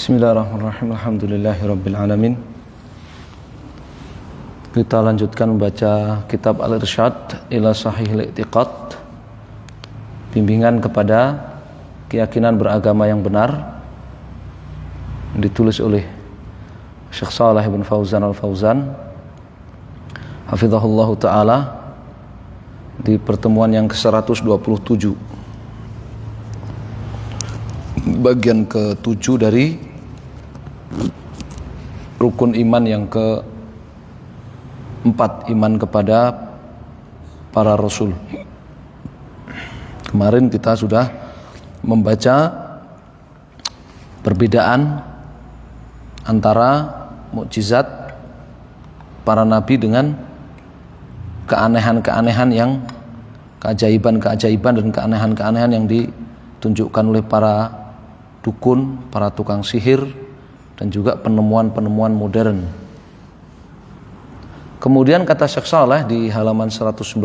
Bismillahirrahmanirrahim. Alhamdulillahirabbil alamin. Kita lanjutkan membaca kitab Al-Irsyad ila Sahihil I'tiqad, bimbingan kepada keyakinan beragama yang benar, ditulis oleh Syekh Shalih bin Fauzan Al-Fauzan hafizahullahu taala di pertemuan yang ke-127, bagian ke-7 dari rukun iman yang ke-4, iman kepada para rasul. Kemarin kita sudah membaca perbedaan antara mukjizat para nabi dengan keanehan-keanehan yang keajaiban-keajaiban dan keanehan-keanehan yang ditunjukkan oleh para dukun, para tukang sihir, dan juga penemuan-penemuan modern. Kemudian kata Syekh Shalih di halaman 196,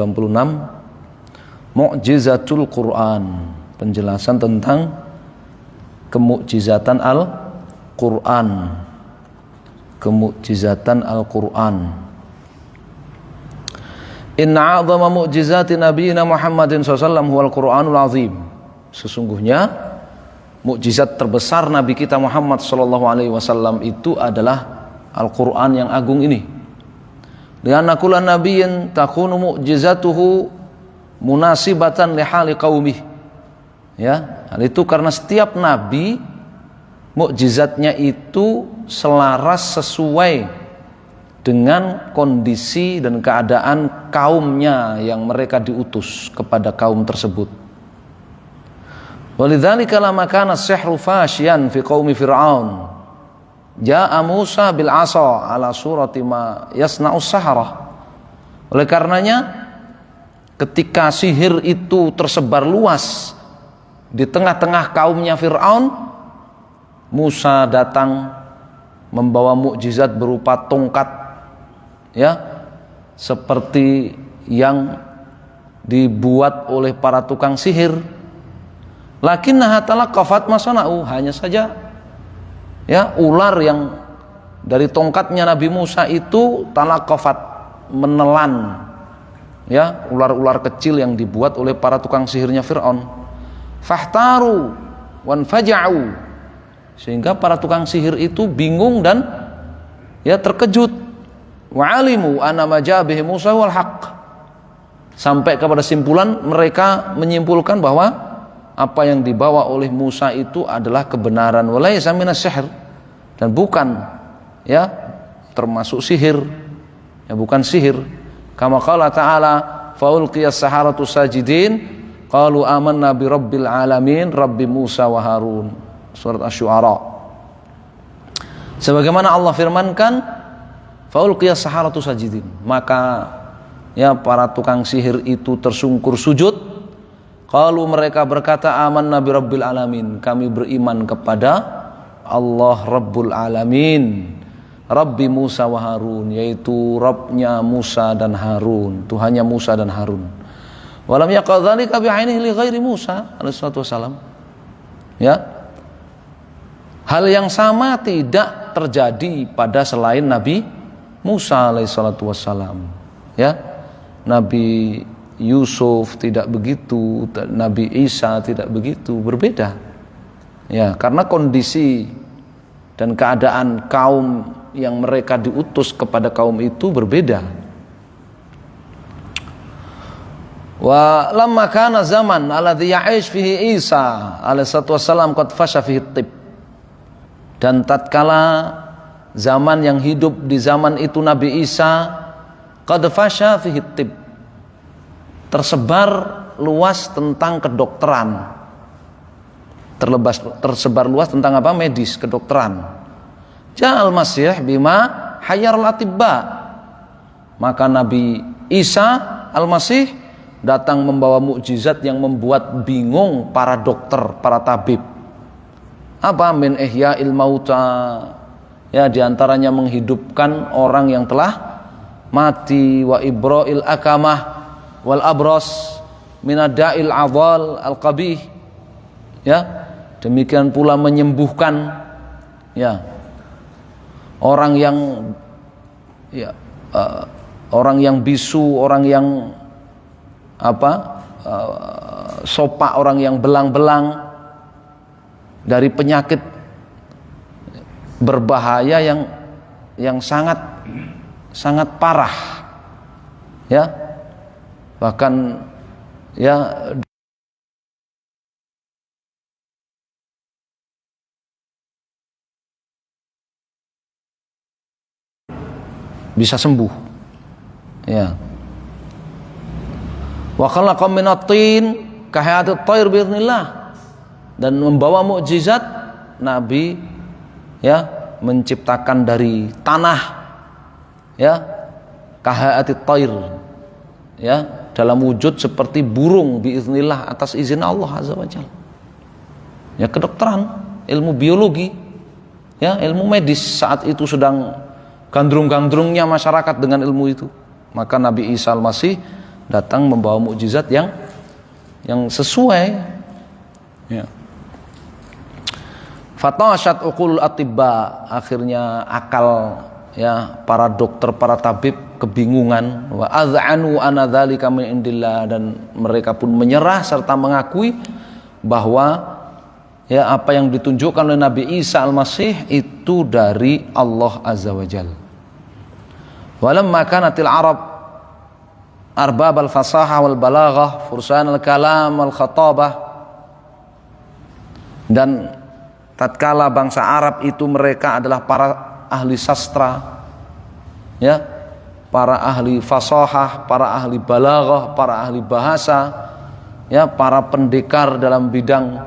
Mu'jizatul Quran, penjelasan tentang kemukjizatan Al-Quran. Kemukjizatan Al-Quran. Inna a'zama mu'jizati nabiyina Muhammadin SAW huwal Qur'anul azim. Sesungguhnya mukjizat terbesar Nabi kita Muhammad SAW itu adalah Al-Quran yang agung ini. Lianna kullu nabiyyin takunu mu'jizatuhu munasibatan lihali qaumih. Ya, hal itu karena setiap nabi mukjizatnya itu selaras sesuai dengan kondisi dan keadaan kaumnya yang mereka diutus kepada kaum tersebut. Walidzalika lama kana as-sihru fashiyan fi qaumi fir'aun jaa Musa bil 'asa ala surati ma yasna'u as-sahara. Oleh karenanya ketika sihir itu tersebar luas di tengah-tengah kaumnya Fir'aun, Musa datang membawa mukjizat berupa tongkat, ya, seperti yang dibuat oleh para tukang sihir. Lakinnaha talaqqafat masana'u, hanya saja ya ular yang dari tongkatnya Nabi Musa itu talaqqafat, menelan, ya, ular-ular kecil yang dibuat oleh para tukang sihirnya Fir'aun. Fahtaru wanfaja'u, sehingga para tukang sihir itu bingung dan ya terkejut. Wa'alimu anna ma ja'a bihi Musa wal haqq, sampai kepada simpulan mereka menyimpulkan bahwa apa yang dibawa oleh Musa itu adalah kebenaran, walaysa minas sihr, dan bukan ya termasuk sihir, ya bukan sihir. Kama qala ta'ala faulqiyas saharatu sajidin qalu amanna bi rabbil alamin rabbi Musa wa Harun, surat Asy-Syu'ara. Sebagaimana Allah firmankan faulqiyas saharatu sajidin, maka ya para tukang sihir itu tersungkur sujud. Qalu, mereka berkata, amanna bi rabbil alamin, kami beriman kepada Allah Rabbul Alamin, Rabbi Musa wa Harun, yaitu Rabbnya Musa dan Harun, Tuhannya Musa dan Harun. Walam yaqad dzalika bi'ainihi li ghairi Musa alaihi salatu wasalam. Ya. Hal yang sama tidak terjadi pada selain Nabi Musa alaihi salatu wasalam. Ya. Nabi Yusuf tidak begitu, Nabi Isa tidak begitu, berbeda. Ya, karena kondisi dan keadaan kaum yang mereka diutus kepada kaum itu berbeda. Wa lamma kana zaman alladhi ya'ish fihi Isa alaihi salatu wassalam qad fasha fihi tib. Dan tatkala zaman yang hidup di zaman itu Nabi Isa, qad fasha fihi tib, tersebar luas tentang kedokteran. Tersebar luas tentang apa? Medis, kedokteran. Ja'al Masih bima hayyarul atibba, maka Nabi Isa Al-Masih datang membawa mukjizat yang membuat bingung para dokter, para tabib. Apa? Min ihya'il mauta, ya, diantaranya menghidupkan orang yang telah mati, wa ibra'il akamah wal abros minada'il adhal al qabih, ya, demikian pula menyembuhkan Ya. Orang yang orang yang bisu, orang yang sopak, orang yang belang-belang dari penyakit berbahaya yang sangat parah, ya, bahkan ya bisa sembuh, ya. Wa khalaqa minatin kahayatit thair biiznillah, dan membawa mukjizat Nabi, ya, menciptakan dari tanah, ya, kahayatit thair, ya, dalam wujud seperti burung biiznillah, atas izin Allah azza wajalla. Ya, kedokteran, ilmu biologi, ya, ilmu medis saat itu sedang gandrung-gandrungnya masyarakat dengan ilmu itu. Maka Nabi Isa Al-Masih datang membawa mukjizat yang sesuai, ya. Fatashat uqul atibba, akhirnya akal, ya, para dokter, para tabib kebingungan. Wa az'anu ana dzalika min indillah, dan mereka pun menyerah serta mengakui bahwa, ya, apa yang ditunjukkan oleh Nabi Isa Al-Masih itu dari Allah Azza wa Jalla. Walamma kanatil Arab arbab al-fasaha wal balaghah, fursan al-kalam wal khatabah, dan tatkala bangsa Arab itu mereka adalah para ahli sastra, ya, para ahli fasahah, para ahli balaghah, para ahli bahasa, ya, para pendekar dalam bidang,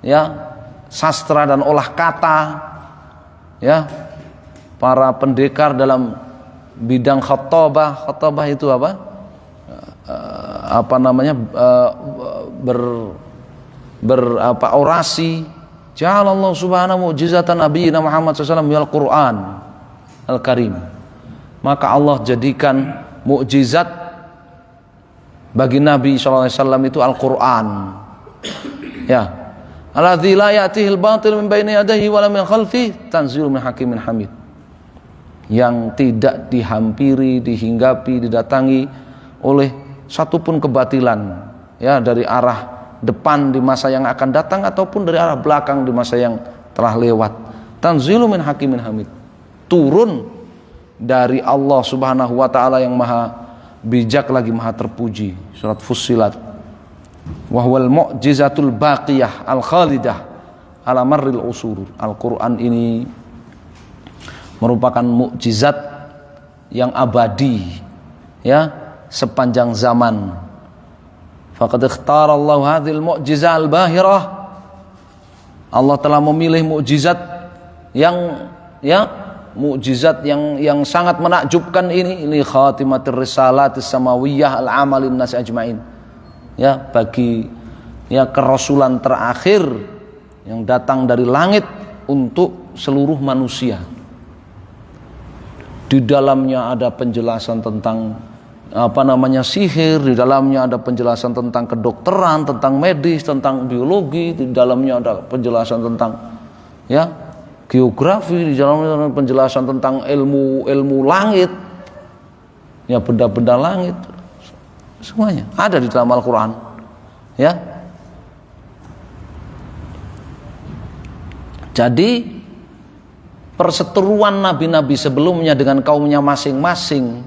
ya, sastra dan olah kata, ya, para pendekar dalam bidang khatabah. Khatabah itu orasi. Ja'alallahu subhanahu mu'jizatan nabiyina Muhammad SAW minal Qur'an Al-Karim. Maka Allah jadikan mukjizat bagi Nabi SAW itu Al-Quran, ya, alladzi la ya'tihil batil min baini yadayhi wa la min khalfihi tanzilun min hakimin hamid, yang tidak dihampiri, dihinggapi, didatangi oleh satupun kebatilan, ya, dari arah depan di masa yang akan datang ataupun dari arah belakang di masa yang telah lewat. Tanzilun min hakimin hamid, turun dari Allah Subhanahu wa taala yang maha bijak lagi maha terpuji. Surat Fussilat. Wa huwal mu'jizatul baqiyah al-khalidah ala marril usur. Al-Qur'an ini merupakan mukjizat yang abadi, ya, sepanjang zaman. Faqad ikhtara Allah hadhil mu'jizah al-bahirah. Allah telah memilih mukjizat yang, ya, mukjizat yang sangat menakjubkan ini khatimatir risalatis samawiyah al-amalin nas ajmain, ya, bagi, ya, kerasulan terakhir yang datang dari langit untuk seluruh manusia. Di dalamnya ada penjelasan tentang sihir, di dalamnya ada penjelasan tentang kedokteran, tentang medis, tentang biologi, di dalamnya ada penjelasan tentang, ya, geografi, di dalamnya ada penjelasan tentang ilmu langit, ya, benda-benda langit, semuanya ada di dalam Al-Quran, ya. Jadi perseteruan nabi-nabi sebelumnya dengan kaumnya masing-masing,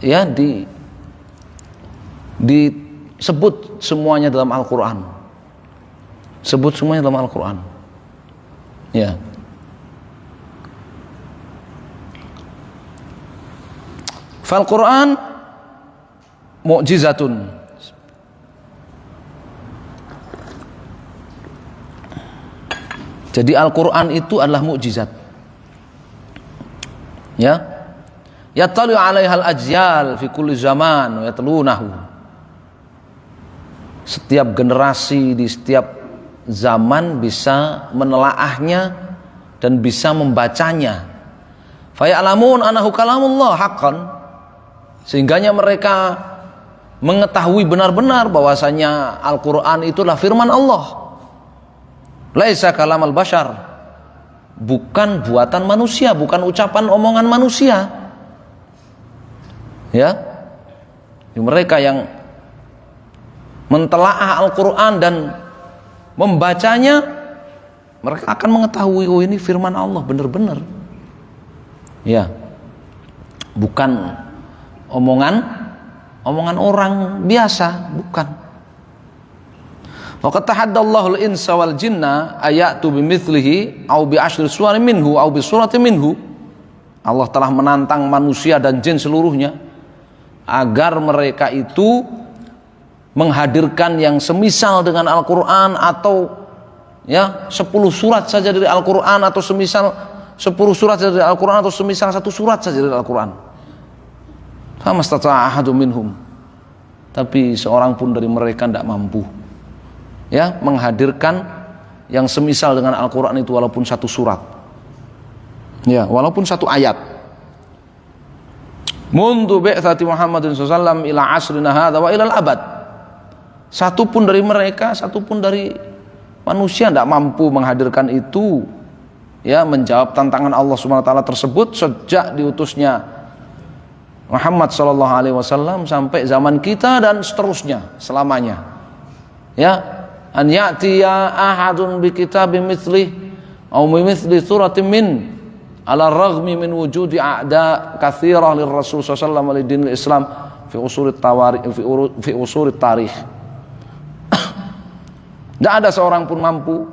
ya, disebut semuanya dalam Al-Quran, sebut semuanya dalam Al-Quran, ya. Fal Quran mu'jizatun, jadi Al-Quran itu adalah mukjizat, ya. Yattali 'alaihal ajyal fi kulli zaman wa yatlunahu. Setiap generasi di setiap zaman bisa menelaahnya dan bisa membacanya. Fa ya'lamun annahu kalamullah haqqan, sehingganya mereka mengetahui benar-benar bahwasanya Al-Quran itulah firman Allah. Laisa kalamal bashar, bukan buatan manusia, bukan ucapan omongan manusia. Ya, mereka yang mentelaah Al-Quran dan membacanya, mereka akan mengetahui, oh ini firman Allah benar-benar. Ya, bukan omongan orang biasa, bukan. Wa qad tahaddallahu al-insa wal jinna ayatu bimithlihi aw bi asyri suwarin minhu aw bi suratin minhu. Allah telah menantang manusia dan jin seluruhnya agar mereka itu menghadirkan yang semisal dengan Al-Qur'an, atau ya 10 surat saja dari Al-Qur'an, atau semisal 10 surat saja dari Al-Qur'an, atau semisal 1 surat saja dari Al-Qur'an. Famastata'a ahadun minhum, tapi seorang pun dari mereka tidak mampu ya menghadirkan yang semisal dengan Al-Quran itu, walaupun 1 surat, ya walaupun 1 ayat. Mundu bi'tsati Muhammadin sallallahu ila asrina hadza wa ila al-abad. Satu pun dari mereka, satu pun dari manusia tidak mampu menghadirkan itu, ya menjawab tantangan Allah Subhanahu wa taala tersebut sejak diutusnya Muhammad sallallahu alaihi wasallam sampai zaman kita dan seterusnya selamanya. Ya, an ya'tiya ahadun bi kitabin mithlih aw mithli suratin min ala raghmi min wujudi a'da katsirah lir rasul sallallahu alaihi wasallam li dinil islam fi usulit tawarikh fi usulit tarikh. Tidak ada seorang pun mampu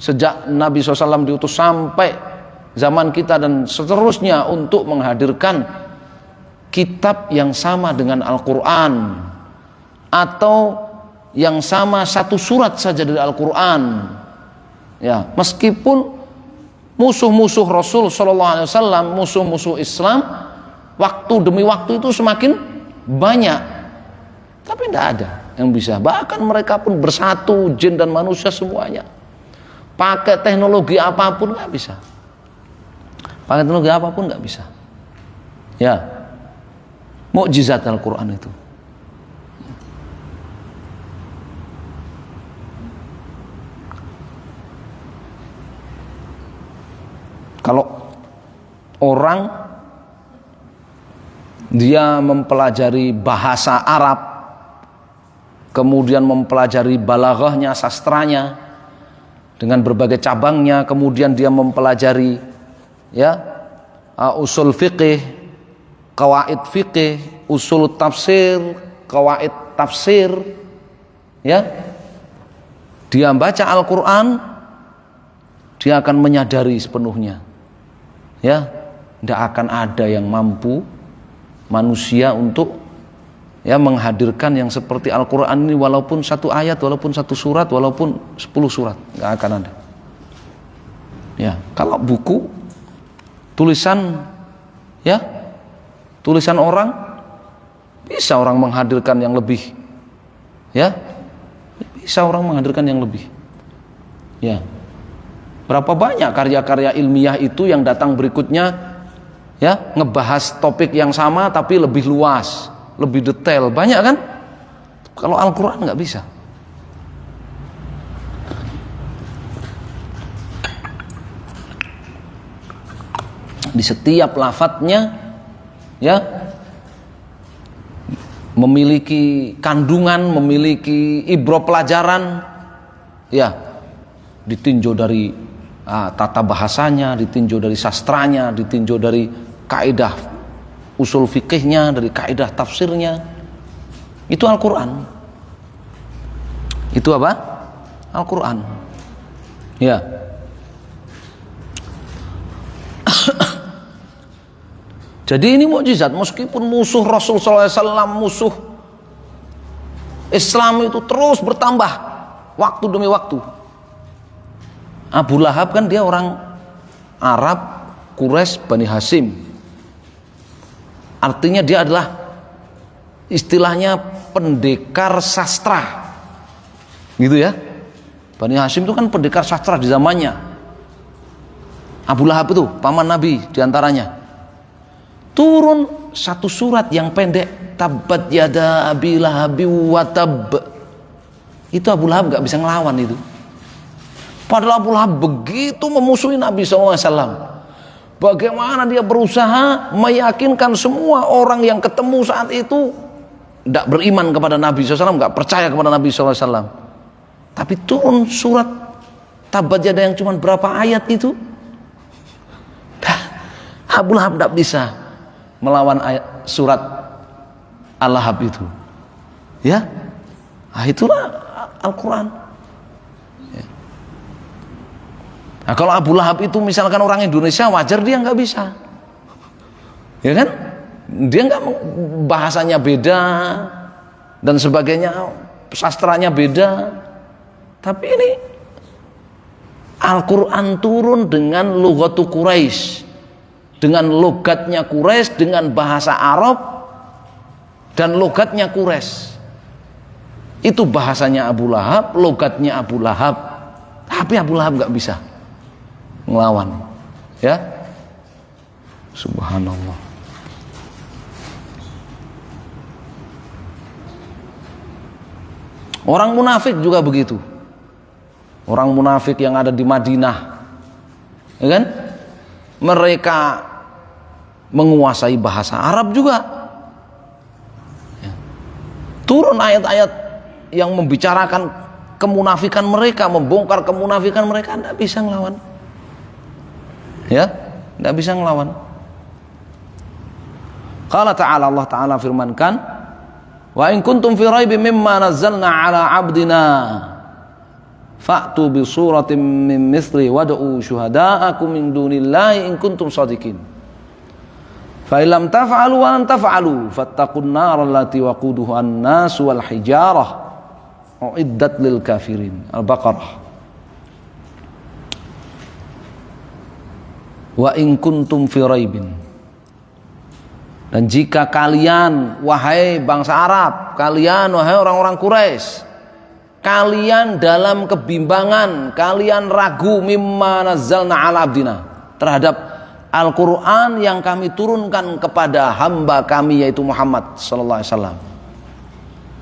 sejak Nabi SAW diutus sampai zaman kita dan seterusnya untuk menghadirkan kitab yang sama dengan Al-Quran, atau yang sama 1 surat saja dari Al-Quran. Ya, meskipun musuh-musuh Rasul Sallallahu Alaihi Wasallam, musuh-musuh Islam, waktu demi waktu itu semakin banyak, tapi tidak ada yang bisa. Bahkan mereka pun bersatu, jin dan manusia semuanya, pakai teknologi apapun nggak bisa. Pakai teknologi apapun nggak bisa. Ya, mukjizat Al-Quran itu. Kalau orang dia mempelajari bahasa Arab, kemudian mempelajari balaghahnya, sastranya dengan berbagai cabangnya, kemudian dia mempelajari ya usul fiqih, qawaid fiqih, usul tafsir, qawaid tafsir, ya dia baca Al-Quran, dia akan menyadari sepenuhnya, ya tidak akan ada yang mampu manusia untuk ya menghadirkan yang seperti Al-Quran ini, walaupun 1 ayat, walaupun 1 surat, walaupun 10 surat, nggak akan ada. Ya, kalau buku tulisan, ya tulisan orang, bisa orang menghadirkan yang lebih, ya bisa orang menghadirkan yang lebih. Ya, berapa banyak karya-karya ilmiah itu yang datang berikutnya, ya ngebahas topik yang sama tapi lebih luas, lebih detail, banyak kan? Kalau Al-Quran nggak bisa. Di setiap lafadznya, ya memiliki kandungan, memiliki ibro pelajaran, ya ditinjau dari tata bahasanya, ditinjau dari sastranya, ditinjau dari kaidah usul fikihnya, dari kaidah tafsirnya. Itu Al-Quran. Itu apa? Al-Quran. Ya. Jadi ini mukjizat, meskipun musuh Rasul SAW, musuh Islam itu terus bertambah waktu demi waktu. Abu Lahab kan dia orang Arab, Quraisy, Bani Hashim. Artinya dia adalah istilahnya pendekar sastra, gitu ya. Bani Hashim itu kan pendekar sastra di zamannya. Abu Lahab itu paman Nabi diantaranya. Turun 1 surat yang pendek, Tabbat yada Abi Lahabi wa tab. Itu Abu Lahab gak bisa ngelawan itu. Padahal Abu Lahab begitu memusuhi Nabi SAW. Bagaimana dia berusaha meyakinkan semua orang yang ketemu saat itu tidak beriman kepada Nabi SAW, nggak percaya kepada Nabi SAW. Tapi turun surat Tabbat Yada yang cuma berapa ayat itu, Abu Lahab tidak bisa melawan ayat surat Al-Lahab itu. Ya, itulah Al-Quran. Ya. Nah, kalau Abu Lahab itu misalkan orang Indonesia, wajar dia nggak bisa, ya kan? Dia nggak, bahasanya beda dan sebagainya, sastranya beda. Tapi ini Al-Quran turun dengan lughatu Quraisy, dengan logatnya Quraisy, dengan bahasa Arab dan logatnya Quraisy. Itu bahasanya Abu Lahab, logatnya Abu Lahab. Tapi Abu Lahab nggak bisa ngelawan, ya. Subhanallah. Orang munafik juga begitu. Orang munafik yang ada di Madinah, ya kan? Mereka menguasai bahasa Arab juga. Ya. Turun ayat-ayat yang membicarakan kemunafikan mereka, membongkar kemunafikan mereka, tidak bisa ngelawan. Ya, tidak bisa ngelawan. Qala ta'ala, Allah Ta'ala firmankan, wa in kuntum fi raibin mimma nazzalna ala 'abdina fa'tu bi suratin min mithli wad'u syuhada'akum min dunillahi in kuntum shadiqin. Fa illam taf'alu wa lan taf'alu fattaqun nar allati waquduha an-nas wal hijarah uiddat lil kafirin. Al-Baqarah. Wa in kuntum fi raibin, dan jika kalian wahai bangsa Arab, kalian wahai orang-orang Quraisy, kalian dalam kebimbangan, kalian ragu mimma nazzalna ala abdina, terhadap Al-Quran yang kami turunkan kepada hamba kami yaitu Muhammad sallallahu alaihi wasallam,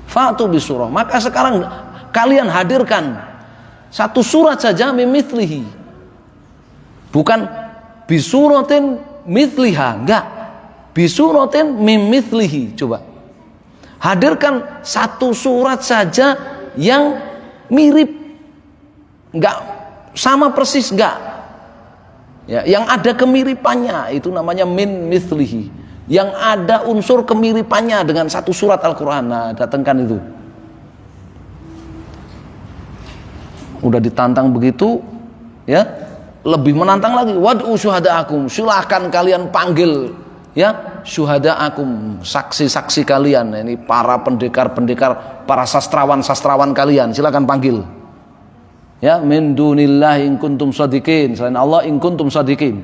fa'tu bisurah, maka sekarang kalian hadirkan satu surat saja mimithlihi, bukan bisuratin mithliha, enggak, bisuratin mimithlihi. Coba hadirkan satu surat saja yang mirip, enggak sama persis, enggak, ya, yang ada kemiripannya, itu namanya min mithlihi, yang ada unsur kemiripannya dengan satu surat Al-Quran. Nah, datangkan itu. Udah ditantang begitu, ya, lebih menantang lagi, wad'u syuhada'akum, silahkan kalian panggil, ya, syuhada'akum, saksi-saksi kalian, ini para pendekar-pendekar, para sastrawan-sastrawan kalian, silakan panggil, ya, min dunillahi in kuntum shadiqin, selain Allah in kuntum shadiqin,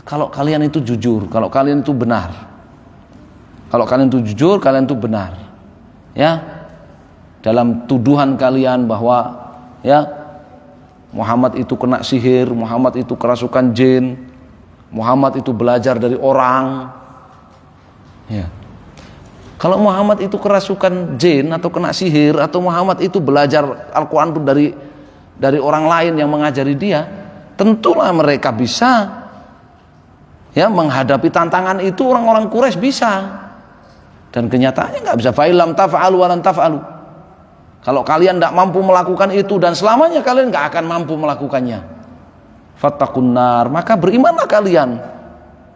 kalau kalian itu jujur, kalau kalian itu benar, kalau kalian itu jujur, kalian itu benar, ya, dalam tuduhan kalian bahwa, ya, Muhammad itu kena sihir, Muhammad itu kerasukan jin, Muhammad itu belajar dari orang, ya. Kalau Muhammad itu kerasukan jin atau kena sihir, atau Muhammad itu belajar Al-Quran itu dari orang lain yang mengajari dia, tentulah mereka bisa, ya, menghadapi tantangan itu. Orang-orang Quraisy bisa, dan kenyataannya nggak bisa. Fa'ilam taf'alu wa lan taf'alu, kalau kalian tidak mampu melakukan itu, dan selamanya kalian nggak akan mampu melakukannya, fattaqun nar, maka berimanlah kalian,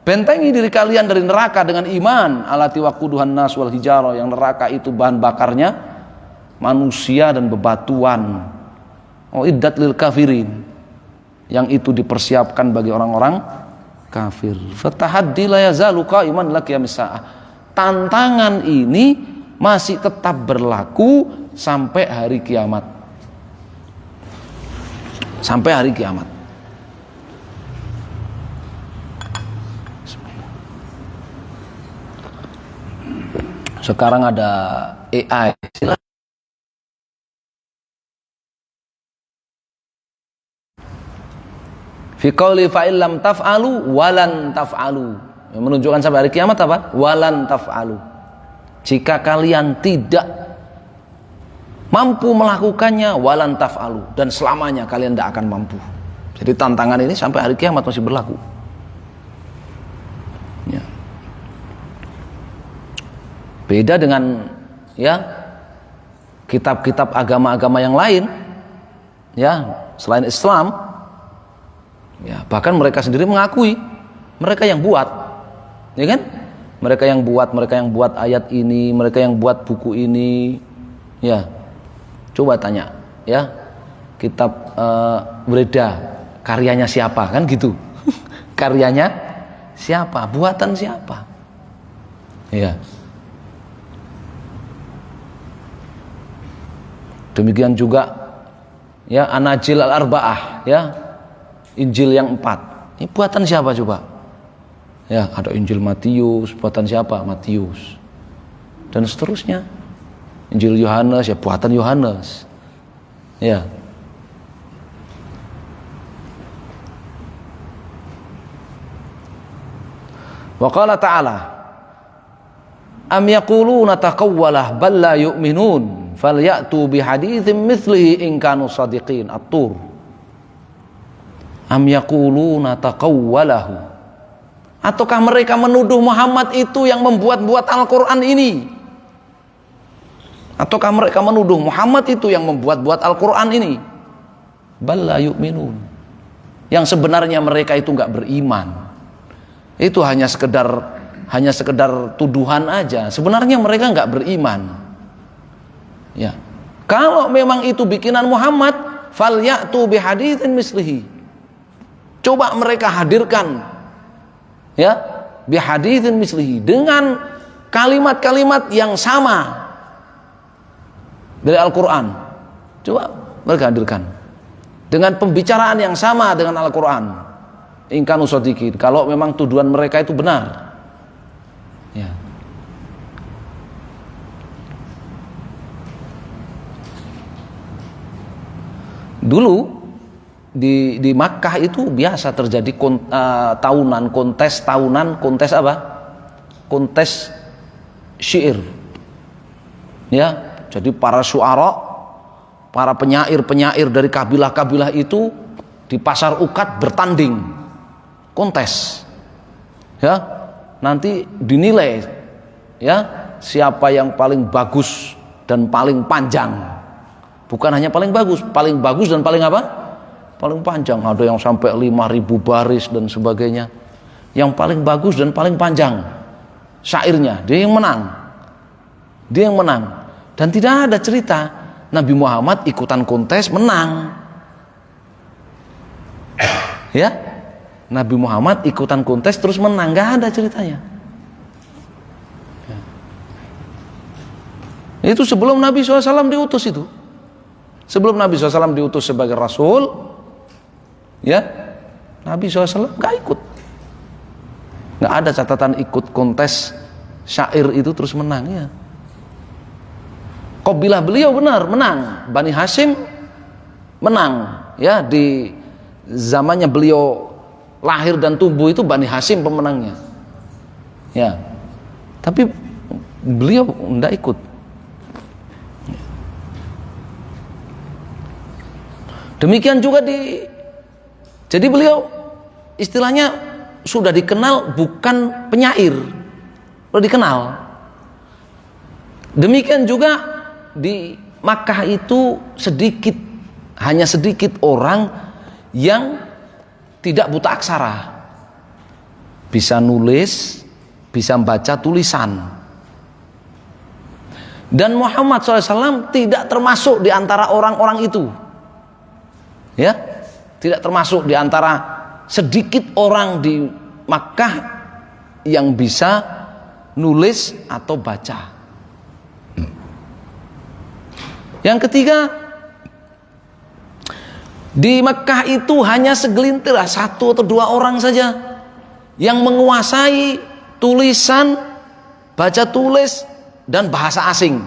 bentengi diri kalian dari neraka dengan iman, alati waquduhan nas wal hijarah, yang neraka itu bahan bakarnya manusia dan bebatuan, uiddat lil kafirin, yang itu dipersiapkan bagi orang-orang kafir. Fatahaddi la yazalu qa'iman ila qiyamis saah, tantangan ini masih tetap berlaku sampai hari kiamat. Sampai hari kiamat. Sekarang ada AI. Fi qouli fa illam taf'alu walan taf'alu, menunjukkan sampai hari kiamat apa? Walan taf'alu. Jika kalian tidak mampu melakukannya walan taf'alu, dan selamanya kalian tidak akan mampu. Jadi tantangan ini sampai hari kiamat masih berlaku. Ya. Beda dengan kitab-kitab agama-agama yang lain, selain Islam, bahkan mereka sendiri mengakui mereka yang buat, kan? Mereka yang buat ayat ini, mereka yang buat buku ini, Coba tanya, kitab Wreda karyanya siapa, kan gitu? Karyanya siapa? Buatan siapa? Demikian juga Anajil al-Arba'ah, Injil yang 4. Ini buatan siapa coba? Ada Injil Matius, buatan siapa? Matius. Dan seterusnya. Injil Yohanes, buatan Yohanes. Wa qala ta'ala, am yaquluna taqawwalah bal la yu'minun falyatu bihaditsin mithlihi in kanu shadiqin. At-Tur. Am yaquluna taqawwalahu, ataukah mereka menuduh Muhammad itu yang membuat-buat Al-Quran ini? Ataukah mereka menuduh Muhammad itu yang membuat-buat Al-Quran ini? Bal la yu'minun, yang sebenarnya mereka itu enggak beriman. Itu hanya sekedar tuduhan aja. Sebenarnya mereka enggak beriman. Kalau memang itu bikinan Muhammad, falyatu bihaditsin mislihi. Coba mereka hadirkan bihaditsin mislihi, dengan kalimat-kalimat yang sama dari Al-Quran. Coba mereka hadirkan dengan pembicaraan yang sama dengan Al-Quran. In kanu shadiqin, kalau memang tuduhan mereka itu benar. Dulu di Makkah itu biasa terjadi kontes apa? Kontes syair. Jadi para syuara, para penyair dari kabilah-kabilah itu di pasar Uqad bertanding, kontes. Nanti dinilai siapa yang paling bagus dan paling panjang. Bukan hanya paling bagus dan paling apa? Paling panjang. Ada yang sampai 5.000 baris dan sebagainya. Yang paling bagus dan paling panjang syairnya, dia yang menang. Dan tidak ada cerita Nabi Muhammad ikutan kontes menang. Nabi Muhammad ikutan kontes terus menang, nggak ada ceritanya. Itu sebelum Nabi SAW diutus itu. Sebelum Nabi SAW diutus sebagai Rasul, Nabi SAW nggak ikut. Nggak ada catatan ikut kontes syair itu terus menang. Qabilah beliau benar menang, Bani Hashim menang. Di zamannya beliau lahir dan tumbuh itu Bani Hashim pemenangnya. Tapi beliau tidak ikut. Demikian juga jadi beliau istilahnya sudah dikenal bukan penyair, sudah dikenal. Demikian juga di Makkah itu hanya sedikit orang yang tidak buta aksara, bisa nulis, bisa baca tulisan. Dan Muhammad SAW tidak termasuk di antara orang-orang itu. Tidak termasuk di antara sedikit orang di Makkah yang bisa nulis atau baca. Yang ketiga, di Makkah itu hanya segelintir, 1 atau 2 orang saja yang menguasai tulisan, baca tulis dan bahasa asing.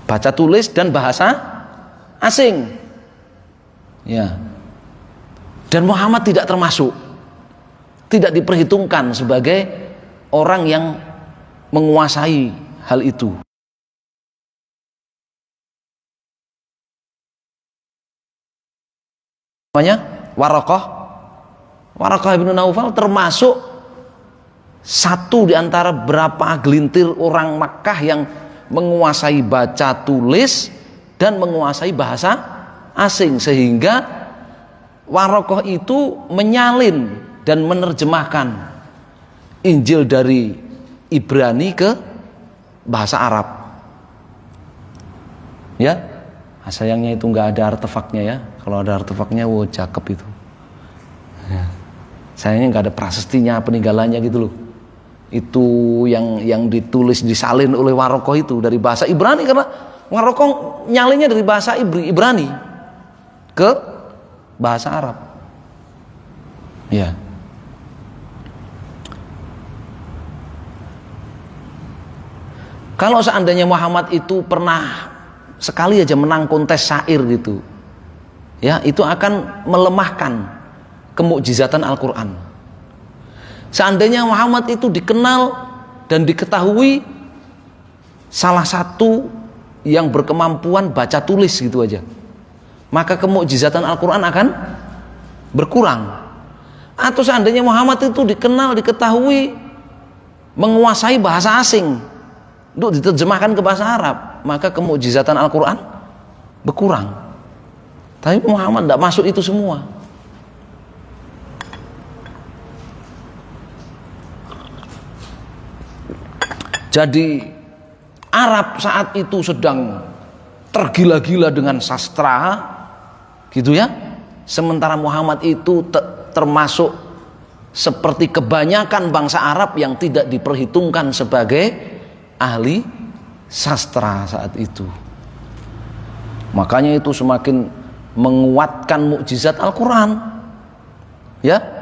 Baca tulis dan bahasa asing. Dan Muhammad tidak termasuk, tidak diperhitungkan sebagai orang yang menguasai hal itu. namanya? Waraqah bin Naufal termasuk satu di antara berapa gelintir orang Makkah yang menguasai baca tulis dan menguasai bahasa asing, sehingga Waraqah itu menyalin dan menerjemahkan Injil dari Ibrani ke bahasa Arab. Ya, sayangnya itu nggak ada artefaknya ya. Kalau ada artefaknya, wow, cakep itu. Ya. Sayangnya nggak ada prasestinya, peninggalannya gitu loh. Itu yang ditulis disalin oleh Waraqah itu dari bahasa Ibrani, karena Waraqah nyalinnya dari bahasa Ibrani ke bahasa Arab. Ya. Kalau seandainya Muhammad itu pernah sekali aja menang kontes syair gitu, ya, itu akan melemahkan kemukjizatan Al-Quran. Seandainya Muhammad itu dikenal dan diketahui salah satu yang berkemampuan baca tulis gitu aja, maka kemukjizatan Al-Quran akan berkurang. Atau seandainya Muhammad itu dikenal, diketahui menguasai bahasa asing untuk diterjemahkan ke bahasa Arab, maka kemukjizatan Al-Quran berkurang. Tapi Muhammad tidak masuk itu semua. Jadi Arab saat itu sedang tergila-gila dengan sastra gitu ya, sementara Muhammad itu termasuk seperti kebanyakan bangsa Arab yang tidak diperhitungkan sebagai ahli sastra saat itu. Makanya itu semakin menguatkan mukjizat Al-Quran, ya.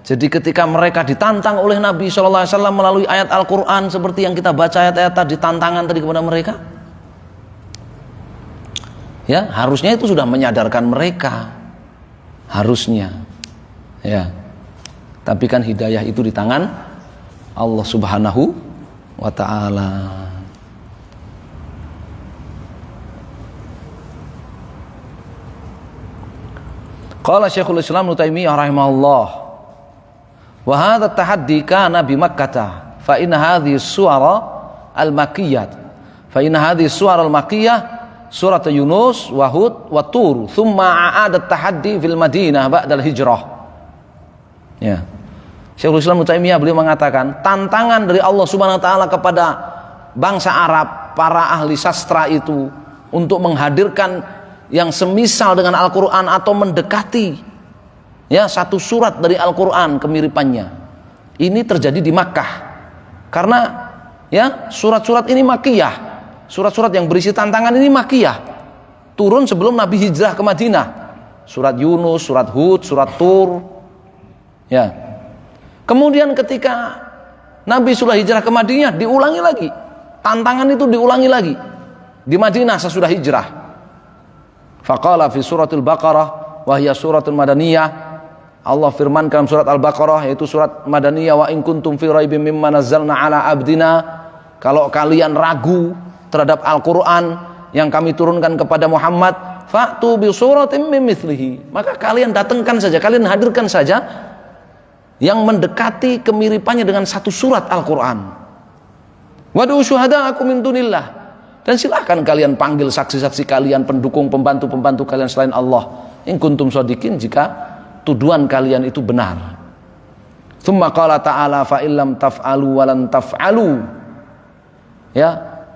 Jadi ketika mereka ditantang oleh Nabi SAW melalui ayat Al-Quran seperti yang kita baca ayat-ayat tadi, tantangan tadi kepada mereka, ya, harusnya itu sudah menyadarkan mereka, harusnya, ya. Tapi kan hidayah itu di tangan Allah Subhanahu wa ta'ala. Qala Syekhul Islam Ibnu Taimiyah rahimahullah, wa hadha at-tahaddi kana bi Makkah fa inna hadhihi as-suwara al-makkiyah fa inna hadhihi as-suwara al-makkiyah surat Yunus wa Hud wa Tur thumma a'ada at-tahaddi fil Madinah ba'da al-hijrah. Ya. Syekhul Islam Ibnu Taimiyah beliau mengatakan, tantangan dari Allah Subhanahu wa taala kepada bangsa Arab, para ahli sastra itu, untuk menghadirkan yang semisal dengan Al-Quran atau mendekati ya satu surat dari Al-Quran kemiripannya. Ini terjadi di Makkah. Karena ya surat-surat ini Makkiyah. Surat-surat yang berisi tantangan ini Makkiyah. Turun sebelum Nabi hijrah ke Madinah. Surat Yunus, surat Hud, surat Tur. Ya. Kemudian ketika Nabi sudah hijrah ke Madinah, diulangi lagi. Tantangan itu diulangi lagi di Madinah sesudah hijrah. Faqala fi suratul Baqarah wa hiya suratul Madaniyah. Allah firman dalam surat Al-Baqarah, yaitu surat Madaniyah, wa in kuntum fi raibim mimma nazzalna ala abdina, kalau kalian ragu terhadap Al-Quran yang kami turunkan kepada Muhammad, fa'tu bi suratin min mithlihi, maka kalian datangkan saja, kalian hadirkan saja yang mendekati kemiripannya dengan satu surat Al-Quran. Wad'u syuhada'akum min dunillah, dan silakan kalian panggil saksi-saksi kalian, pendukung, pembantu-pembantu kalian selain Allah, in kuntum shadiqin, jika tuduhan kalian itu benar. Tsumma qala ta'ala fa illam taf'alu wa lan taf'alu, ya,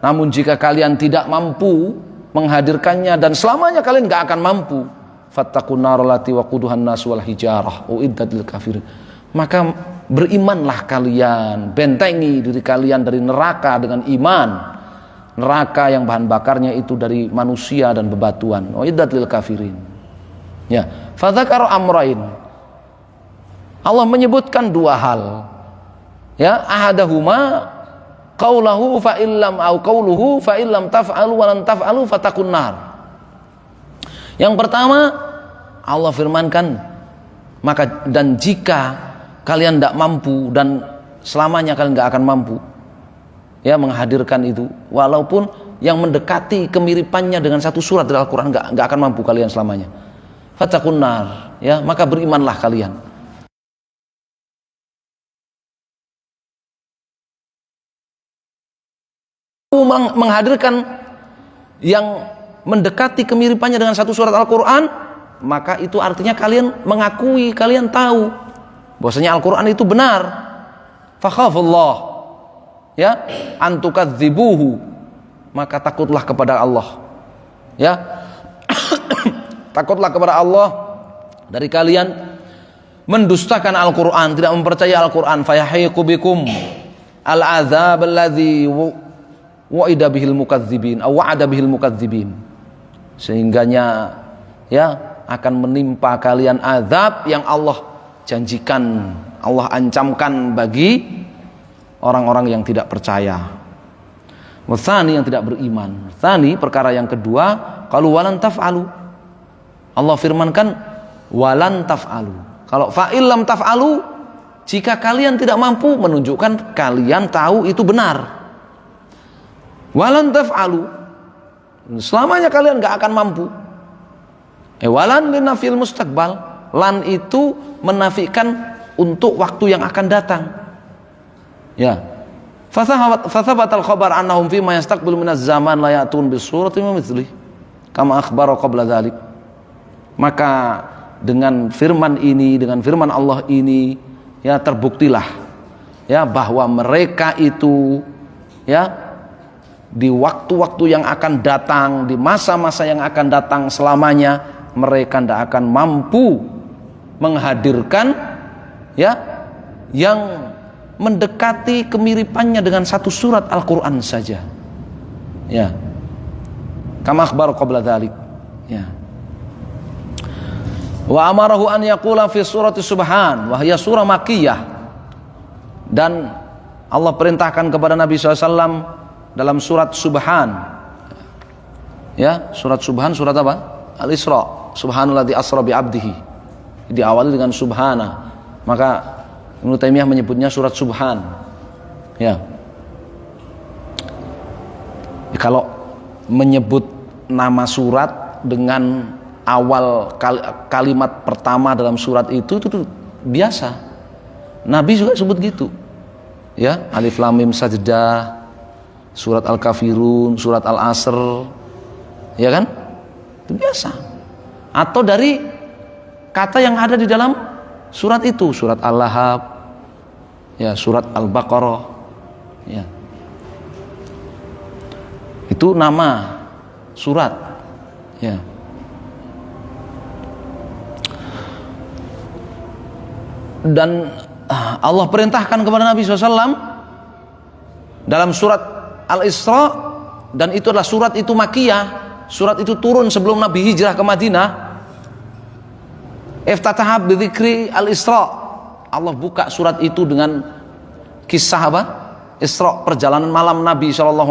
namun jika kalian tidak mampu menghadirkannya dan selamanya kalian enggak akan mampu, fattaqun nar allati waquduhan nas wal hijarah uiddat lil kafirin, maka berimanlah kalian, bentengi diri kalian dari neraka dengan iman, neraka yang bahan bakarnya itu dari manusia dan bebatuan, uiddat lil kafirin. Ya, fadzakara amrain, Allah menyebutkan dua hal, ya, ahadahuma qaulahu fa illam au qauluhu fa illam taf'alu wa lan taf'alu fatakun nar. Yang pertama Allah firmankan, maka dan jika kalian tidak mampu dan selamanya kalian tidak akan mampu ya menghadirkan itu, walaupun yang mendekati kemiripannya dengan satu surat dari Al-Quran, nggak akan mampu kalian selamanya. fattaqun nar, ya, maka berimanlah kalian. Menghadirkan yang mendekati kemiripannya dengan satu surat Al-Quran, maka itu artinya kalian mengakui, kalian tahu bahwasanya Al-Quran itu benar. Fakhafullah, ya, antukadzibuhu, maka takutlah kepada Allah, ya. Takutlah kepada Allah dari kalian mendustakan Al-Quran, tidak mempercayai Al-Quran. Fayahiqu bikum al-azab alladzi wa'ida bihil mukadzibin aw wa'ada bihil mukadzibin, sehingganya, ya, akan menimpa kalian azab yang Allah janjikan, Allah ancamkan bagi orang-orang yang tidak percaya. Wasani, yang tidak beriman. Tsani, perkara yang kedua, qalu walan taf'alu. Allah firmankan walan taf'alu. Kalau fa'il lam taf'alu, jika kalian tidak mampu, menunjukkan kalian tahu itu benar. Walan taf'alu, selamanya kalian gak akan mampu. Walan linafil mustaqbal, lan itu menafikan untuk waktu yang akan datang, ya. Fathabatal khabar annahum fi ma yastaqbilu minaz zaman la ya'tun bi suratin mithlihi kama akhbara qabla dzalik. Maka dengan firman ini, dengan firman Allah ini, ya, terbuktilah, ya, bahwa mereka itu, ya, di waktu-waktu yang akan datang, di masa-masa yang akan datang selamanya, mereka tidak akan mampu menghadirkan, ya, yang mendekati kemiripannya dengan satu surat Al-Quran saja, ya. Kama akhbar qabla dzalik, ya. Wa amarahu an yaqula fi surati Subhan wa hiya surah makkiyah, dan Allah perintahkan kepada Nabi SAW dalam surat Subhan, ya, surat Subhan, surat apa? Al-Isra, subhanalladzi asra bi 'abdihi, diawali dengan subhana, maka Ibnu Taimiyah menyebutnya surat Subhan, ya. Kalau menyebut nama surat dengan awal kalimat pertama dalam surat itu biasa. Nabi juga sebut gitu, ya. Alif Lam Mim Sajdah, surat Al-Kafirun, surat Al-Asr, ya kan? Itu biasa. Atau dari kata yang ada di dalam surat itu, surat Al-Lahab, ya, surat Al-Baqarah, ya. Itu nama surat, ya. Dan Allah perintahkan kepada Nabi SAW dalam surat Al-Isra, dan itu adalah surat itu Makkiyah, surat itu turun sebelum Nabi hijrah ke Madinah. Iftataha bi dzikri Al-Isra, Allah buka surat itu dengan kisah apa? Isra, perjalanan malam Nabi SAW,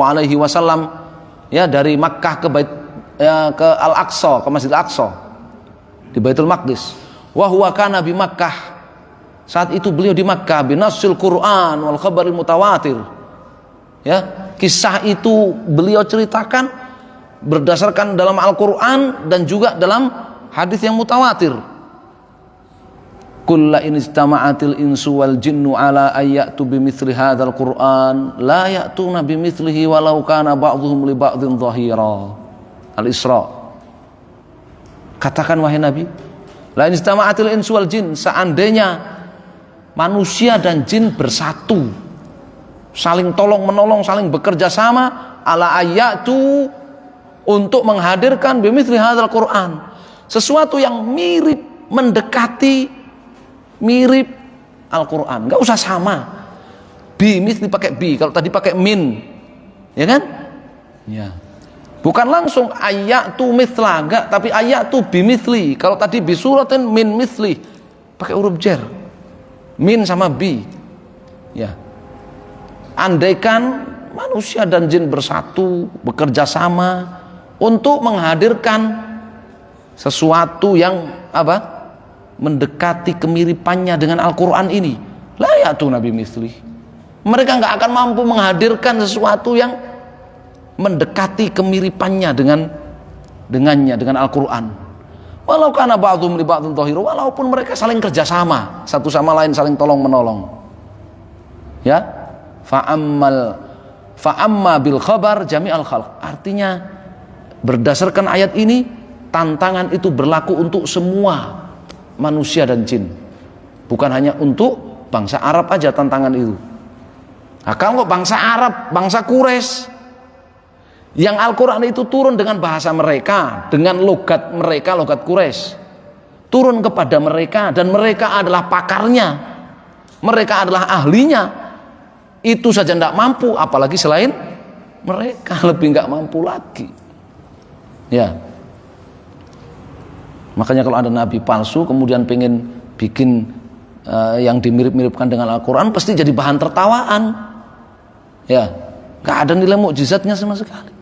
ya, dari Makkah ke ke Al-Aqsa, ke Masjid Al-Aqsa di Baitul Maqdis. Wa huwa kana bi Makkah, saat itu beliau di Makkah, binasil Quran wal khabaril mutawatir, ya. Kisah itu beliau ceritakan berdasarkan dalam Al-Quran dan juga dalam hadis yang mutawatir. Kulla in istama'atil insu wal jinnu ala ayyatu bimithli hadzal Qur'an la ya'tuna bimithlihi walau kana ba'dhum li ba'dhin dhahira. Al-Isra. Katakan wahai Nabi, la in istama'atil insu wal jin, seandainya manusia dan jin bersatu, saling tolong menolong, saling bekerja sama, ala ayatu, untuk menghadirkan bimithli hadzal Qur'an, sesuatu yang mirip, mendekati, mirip Al-Quran. Enggak usah sama. Bimithli pakai bi, kalau tadi pakai min, ya kan? Ya. Bukan langsung ayatu mithla, enggak, tapi ayatu bimithli. Kalau tadi bisuratin min mithli, pakai huruf jar, min sama bi, ya. Andaikan manusia dan jin bersatu, bekerja sama untuk menghadirkan sesuatu yang apa? Mendekati kemiripannya dengan Al-Quran ini, la ya'tu nabi misli, mereka nggak akan mampu menghadirkan sesuatu yang mendekati kemiripannya dengan Al-Quran. Walau kana ba'dhum li ba'dhin dhahira, walaupun mereka saling kerjasama, satu sama lain saling tolong menolong. Ya, fa'amma bil khabar jami'al khalq. Artinya berdasarkan ayat ini, tantangan itu berlaku untuk semua manusia dan jin. Bukan hanya untuk bangsa Arab aja tantangan itu. Nah, kalau bangsa Arab, bangsa Quraisy, yang Al-Quran itu turun dengan bahasa mereka, dengan logat mereka, logat Quraisy, turun kepada mereka, dan mereka adalah pakarnya, mereka adalah ahlinya, itu saja tidak mampu, apalagi selain mereka lebih nggak mampu lagi. Ya, makanya kalau ada nabi palsu kemudian pengen bikin yang dimirip-miripkan dengan Al-Quran, pasti jadi bahan tertawaan. Ya, nggak ada nilai mukjizatnya sama sekali.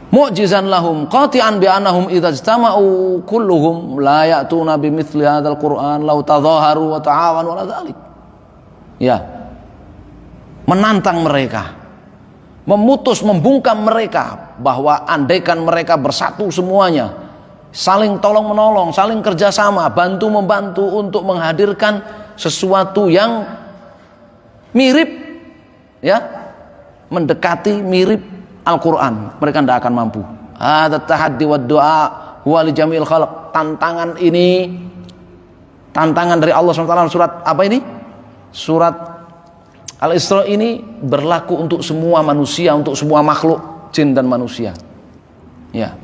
Mu'jizan lahum qati'an bi annahum idza ijtama'u kulluhum la ya'tuna bimithli hadzal Qur'an law tadhaharu wa ta'awanu ala dzalik. Ya. Menantang mereka, memutus, membungkam mereka, bahwa andaikan mereka bersatu semuanya, saling tolong menolong, saling kerjasama, bantu membantu untuk menghadirkan sesuatu yang mirip, ya, mendekati mirip Al-Quran, mereka tidak akan mampu. Hadza tahaddi wad du'a huwa li jami'il khalq. Tantangan ini, tantangan dari Allah SWT. Surat apa ini? Surat Al-Isra ini berlaku untuk semua manusia, untuk semua makhluk, jin dan manusia. Ya.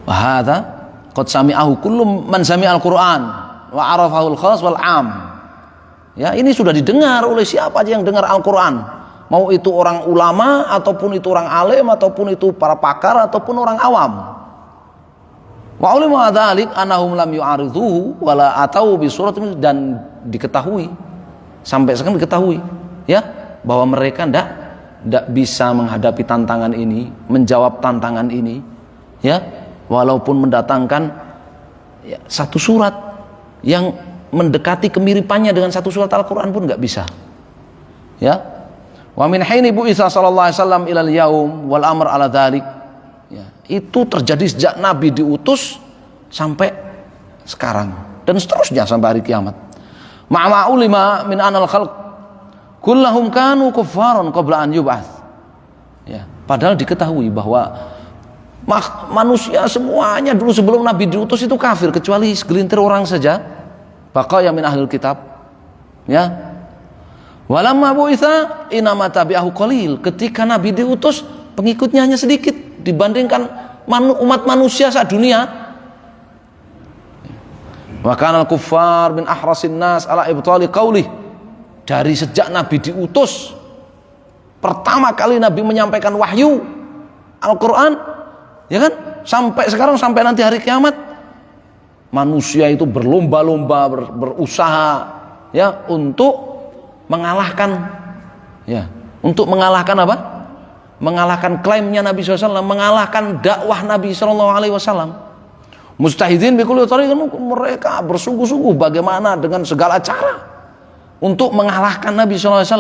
Wa hadza qad sami'ahu kullu man sami'al Qur'an wa 'arafahu al-khas wal 'am. Ya, ini sudah didengar oleh siapa aja yang dengar Al-Quran. Mau itu orang ulama, ataupun itu orang alim, ataupun itu para pakar, ataupun orang awam. Wa ulama dzalik annahum lam yu'aridhuhu wala atau bi suratin, dan diketahui sampai sekarang diketahui, ya, bahwa mereka tidak bisa menghadapi tantangan ini, menjawab tantangan ini, ya, walaupun mendatangkan, ya, satu surat yang mendekati kemiripannya dengan satu surat Al-Quran pun nggak bisa. Ya. Wa min haini bu'itsa sallallahu alaihi wasallam ilal yaum wal amr ala dzalik. Ya, itu terjadi sejak Nabi diutus sampai sekarang dan seterusnya sampai hari kiamat. Ma'a ulima min anal khalq kullahum kanu kuffaran qabla an yub'ats. Ya, padahal diketahui bahwa manusia semuanya dulu sebelum Nabi diutus itu kafir, kecuali segelintir orang saja, baqaya min ahlul kitab. Ya. Walamma bu'itsa inama tabi'ahu qalil. Ketika Nabi diutus, pengikutnya hanya sedikit dibandingkan umat manusia saat dunia. Wa kana al-kuffar min ahrasin nas ala ibtali qaulih. Dari sejak Nabi diutus, pertama kali Nabi menyampaikan wahyu Al-Quran, ya kan, sampai sekarang, sampai nanti hari kiamat, manusia itu berlomba-lomba, berusaha, ya, untuk mengalahkan, ya, untuk mengalahkan apa? Mengalahkan klaimnya Nabi SAW, mengalahkan dakwah Nabi SAW. Mustahidin bikulli thariqin, mereka bersungguh-sungguh bagaimana dengan segala cara untuk mengalahkan Nabi SAW.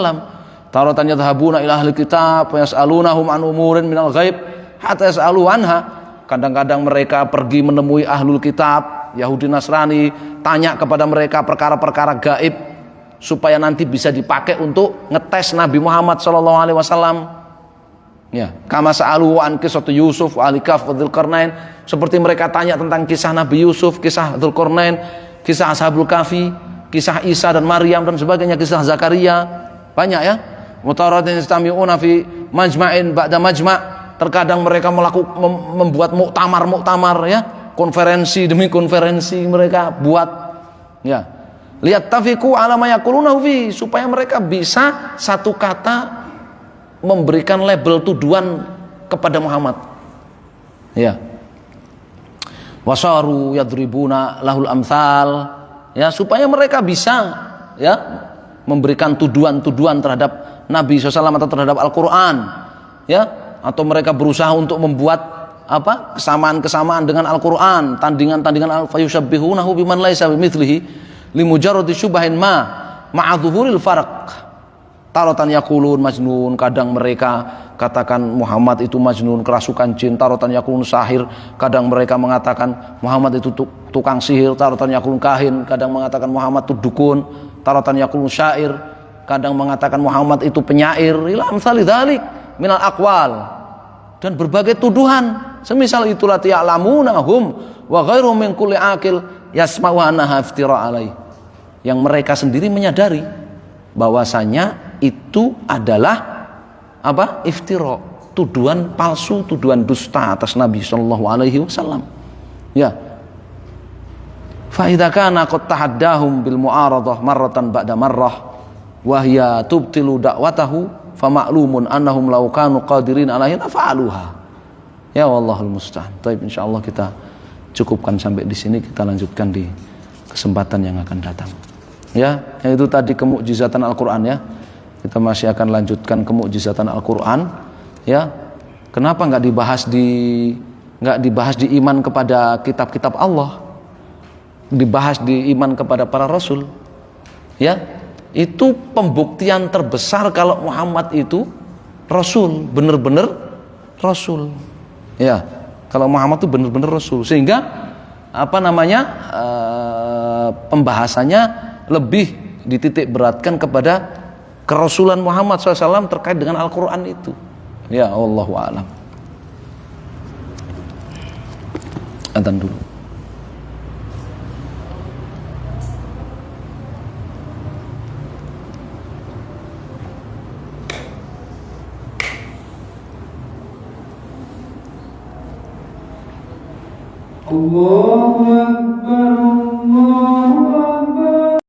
Taratan yadhabuna ila ahli kitab yas'alunahum an umurin minal ghaib hatta yas'alu anha. Kadang-kadang mereka pergi menemui ahlul kitab, Yahudi Nasrani, tanya kepada mereka perkara-perkara gaib, supaya nanti bisa dipakai untuk ngetes Nabi Muhammad SAW. Ya, kama sa'alu an qissatu Yusuf wa al-Kahf wa Dzulqarnain, seperti mereka tanya tentang kisah Nabi Yusuf, kisah Dzulqarnain, kisah Ashabul Kahfi, kisah Isa dan Maryam dan sebagainya, kisah Zakaria, banyak, ya. Mutaratin istami'una fi majma'in ba'da majma'. Terkadang mereka membuat muktamar, ya, konferensi demi konferensi mereka buat, ya. Lihat tafiku ala ma yaqulunahu fi, supaya mereka bisa satu kata memberikan label tuduhan kepada Muhammad. Ya. Wasaru yadribuna lahul amsal, ya, supaya mereka bisa, ya, memberikan tuduhan-tuduhan terhadap Nabi SAW atau terhadap Al-Quran, ya, atau mereka berusaha untuk membuat apa? Kesamaan-kesamaan dengan Al-Quran, tandingan-tandingan al-fayushabbihunahu biman laisa bimithlihi limujarradi syubahin ma'adzuhuril farq. Taratan yaqulun majnun, kadang mereka katakan Muhammad itu majnun, kerasukan jin. Taratan yaqulun sahir, kadang mereka mengatakan Muhammad itu tukang sihir. Taratan yaqulun kahin, kadang mengatakan Muhammad itu dukun. Taratan yaqulun syair, kadang mengatakan Muhammad itu penyair. Ila amsali dzalik minal aqwal, dan berbagai tuduhan semisal itulah ya'lamunahum wa ghairuhum min kulli aqil yasma'u annaha iftira alaihi, yang mereka sendiri menyadari bahwasanya itu adalah apa? Iftira, tuduhan palsu, tuduhan dusta atas Nabi sallallahu alaihi wasallam. Ya. Fa idza kana qad tahaddahum bil mu'aradah marratan ba'da marrah wa hiya tubtilu da'watahu fa ma'lumun annahum law kanu qadirin alaihi la fa'aluha. Ya wallahul musta'an. Baik, insyaallah kita cukupkan sampai di sini, kita lanjutkan di kesempatan yang akan datang. Ya, yang itu tadi kemukjizatan Al-Qur'an ya. Kita masih akan lanjutkan kemukjizatan Al-Qur'an ya. Kenapa nggak dibahas di iman kepada kitab-kitab Allah? Dibahas di iman kepada para rasul. Ya. Itu pembuktian terbesar kalau Muhammad itu rasul, benar-benar rasul. Ya. Kalau Muhammad itu benar-benar rasul, sehingga pembahasannya lebih dititik beratkan kepada kerasulan Muhammad SAW terkait dengan Al-Quran itu. Ya, wallahu a'lam. Adzan dulu. Allahu Akbar, Allah